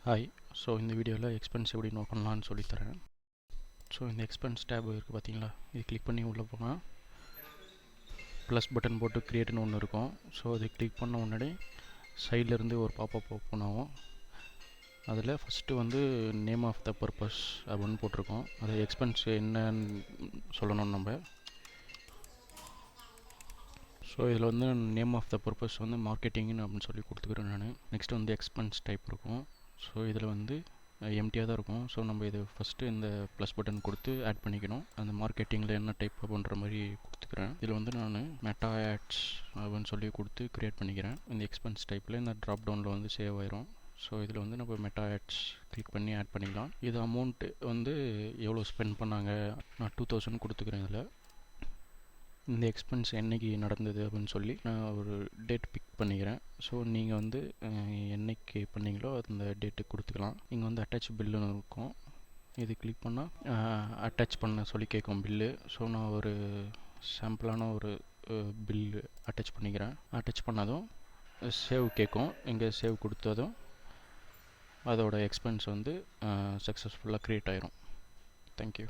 Hi. So இந்த வீடியோவில் expense எப்படி நோட் பண்ணலான்னு சொல்லித்தரேன். ஸோ இந்த எக்ஸ்பென்ஸ் டேப் இருக்குது பார்த்தீங்களா, இது கிளிக் பண்ணி உள்ளே போனால் ப்ளஸ் பட்டன் போட்டு க்ரியேட்னு ஒன்று இருக்கும். ஸோ இது கிளிக் பண்ண முன்னாடி சைட்லேருந்து ஒரு பாப்பப் ஓப்பன் ஆகும். அதில் ஃபஸ்ட்டு வந்து நேம் ஆஃப் த பர்பஸ் அப்படின்னு போட்டிருக்கோம். அது எக்ஸ்பென்ஸ் என்னன்னு சொல்லணும் நம்ம. ஸோ இதில் வந்து நேம் ஆஃப் த பர்பஸ் வந்து மார்க்கெட்டிங்னு அப்படின்னு சொல்லி கொடுத்துக்கிறேன் நான். நெக்ஸ்ட் வந்து எக்ஸ்பென்ஸ் டைப் இருக்கும். ஸோ இதில் வந்து எம்டியாக தான் இருக்கும். ஸோ நம்ம இது ஃபஸ்ட்டு இந்த ப்ளஸ் பட்டன் கொடுத்து ஆட் பண்ணிக்கணும். அந்த மார்க்கெட்டிங்கில் என்ன டைப் பண்ணுற மாதிரி கொடுத்துக்கிறேன். இதில் வந்து நான் மெட்டா ஆட்ஸ் அப்படின்னு சொல்லி கொடுத்து க்ரியேட் பண்ணிக்கிறேன். இந்த எக்ஸ்பென்ஸ் டைப்பில் இந்த ட்ராப் டவுனில் வந்து சேவ் ஆயிரும். ஸோ இதில் வந்து நம்ம மெட்டா ஆட்ஸ் கிளிக் பண்ணி ஆட் பண்ணிக்கலாம். இது அமௌண்ட்டு வந்து எவ்வளோ ஸ்பெண்ட் பண்ணாங்க, நான் 2000 கொடுத்துக்கிறேன். இதில் இந்த எக்ஸ்பென்ஸ் என்றைக்கு நடந்தது அப்படின்னு சொல்லி நான் ஒரு டேட் பிக் பண்ணிக்கிறேன். ஸோ நீங்கள் வந்து என்றைக்கு பண்ணீங்களோ அந்த டேட்டுக்கு கொடுத்துக்கலாம். இங்கே வந்து அட்டாச் பில்லுன்னு இருக்கும். இது கிளிக் பண்ணால் அட்டாச் பண்ண சொல்லி கேட்கும் பில்லு. ஸோ நான் ஒரு சாம்பிளான ஒரு பில்லு அட்டாச் பண்ணிக்கிறேன். அட்டாச் பண்ணதும் சேவ் கேட்கும். இங்கே சேவ் கொடுத்ததும் அதோட எக்ஸ்பென்ஸ் வந்து சக்ஸஸ்ஃபுல்லாக க்ரியேட் ஆயிரும். தேங்க்யூ.